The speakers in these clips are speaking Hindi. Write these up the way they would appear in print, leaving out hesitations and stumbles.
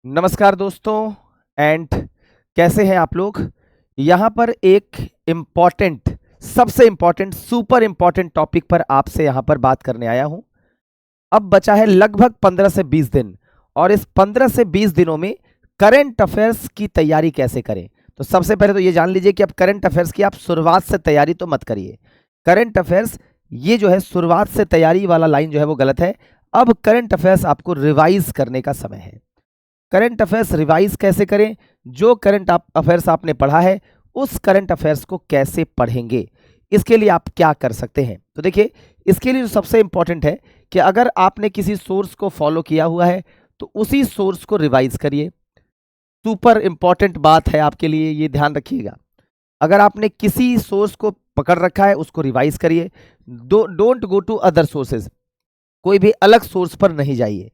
नमस्कार दोस्तों एंड कैसे हैं आप लोग। यहाँ पर एक इम्पॉर्टेंट सबसे इम्पॉर्टेंट सुपर इम्पॉर्टेंट टॉपिक पर आपसे यहाँ पर बात करने आया हूँ। अब बचा है लगभग 15 से 20 दिन और इस 15 से 20 दिनों में करंट अफेयर्स की तैयारी कैसे करें। तो सबसे पहले तो ये जान लीजिए कि अब करंट अफेयर्स की आप शुरुआत से तैयारी तो मत करिए। करंट अफेयर्स ये जो है शुरुआत से तैयारी वाला लाइन जो है वो गलत है। अब करंट अफेयर्स आपको रिवाइज करने का समय है। करंट अफेयर्स रिवाइज कैसे करें, जो करंट अफेयर्स आपने पढ़ा है उस करंट अफेयर्स को कैसे पढ़ेंगे, इसके लिए आप क्या कर सकते हैं। तो देखिए, इसके लिए जो सबसे इंपॉर्टेंट है कि अगर आपने किसी सोर्स को फॉलो किया हुआ है तो उसी सोर्स को रिवाइज करिए। सुपर इंपॉर्टेंट बात है आपके लिए, ये ध्यान रखिएगा। अगर आपने किसी सोर्स को पकड़ रखा है उसको रिवाइज करिए। Don't go to other sources, कोई भी अलग सोर्स पर नहीं जाइए।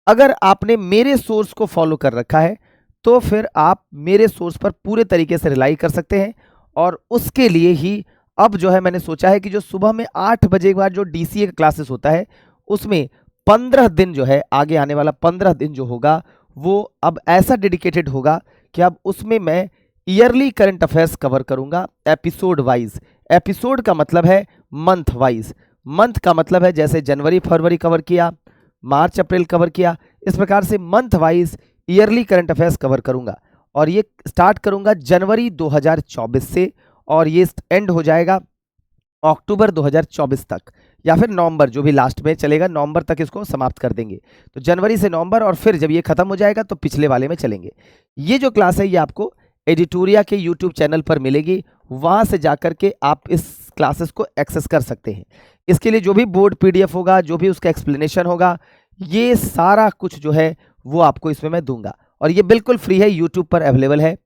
अगर आपने मेरे सोर्स को फॉलो कर रखा है तो फिर आप मेरे सोर्स पर पूरे तरीके से रिलाई कर सकते हैं। और उसके लिए ही अब जो है मैंने सोचा है कि जो सुबह में 8 बजे के बाद जो डीसीए का क्लासेस होता है उसमें 15 दिन जो है, आगे आने वाला 15 दिन जो होगा वो अब ऐसा डेडिकेटेड होगा कि अब उसमें मैं ईयरली करंट अफेयर्स कवर करूंगा एपिसोड वाइज। एपिसोड का मतलब है मंथ वाइज, मंथ का मतलब है जैसे जनवरी फरवरी कवर किया, मार्च अप्रैल कवर किया, इस प्रकार से month wise yearly current affairs cover करूंगा। और ये स्टार्ट करूंगा जनवरी 2024 से और ये एंड हो जाएगा अक्टूबर 2024 तक, या फिर नवंबर, जो भी लास्ट में चलेगा नवंबर तक इसको समाप्त कर देंगे। तो जनवरी से नवंबर, और फिर जब ये खत्म हो जाएगा तो पिछले वाले में चलेंगे। ये जो क्लास है ये आपको एडिटोरिया के यूट्यूब चैनल पर मिलेगी, वहां से जाकर के आप इस क्लासेस को एक्सेस कर सकते हैं। इसके लिए जो भी बोर्ड पीडीएफ होगा, जो भी उसका एक्सप्लेनेशन होगा, ये सारा कुछ जो है वो आपको इसमें मैं दूंगा और ये बिल्कुल फ्री है, यूट्यूब पर अवेलेबल है।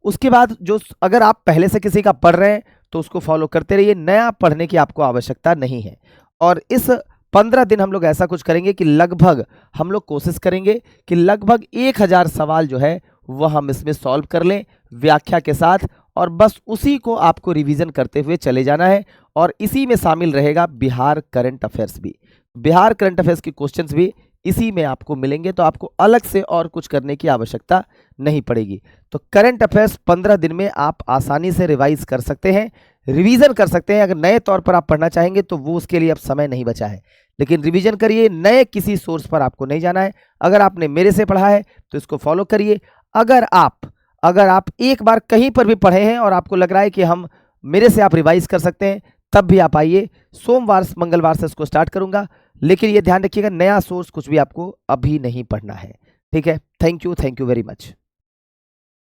उसके बाद जो अगर आप पहले से किसी का पढ़ रहे हैं तो उसको फॉलो करते रहिए, नया पढ़ने की आपको आवश्यकता नहीं है। और इस 15 दिन हम लोग ऐसा कुछ करेंगे कि लगभग हम लोग कोशिश करेंगे कि लगभग 1000 सवाल जो है वह हम इसमें सॉल्व कर लें व्याख्या के साथ, और बस उसी को आपको रिवीजन करते हुए चले जाना है। और इसी में शामिल रहेगा बिहार करंट अफेयर्स भी, बिहार करंट अफेयर्स की क्वेश्चंस भी इसी में आपको मिलेंगे, तो आपको अलग से और कुछ करने की आवश्यकता नहीं पड़ेगी। तो करंट अफेयर्स 15 दिन में आप आसानी से रिवाइज कर सकते हैं, रिवीजन कर सकते हैं। अगर नए तौर पर आप पढ़ना चाहेंगे तो वो उसके लिए अब समय नहीं बचा है, लेकिन रिवीजन करिए, नए किसी सोर्स पर आपको नहीं जाना है। अगर आपने मेरे से पढ़ा है तो इसको फॉलो करिए। अगर आप एक बार कहीं पर भी पढ़े हैं और आपको लग रहा है कि हम मेरे से आप रिवाइज कर सकते हैं, तब भी आप आइए। सोमवार मंगलवार से इसको स्टार्ट करूंगा, लेकिन ये ध्यान रखिएगा नया सोर्स कुछ भी आपको अभी नहीं पढ़ना है। ठीक है, थैंक यू वेरी मच।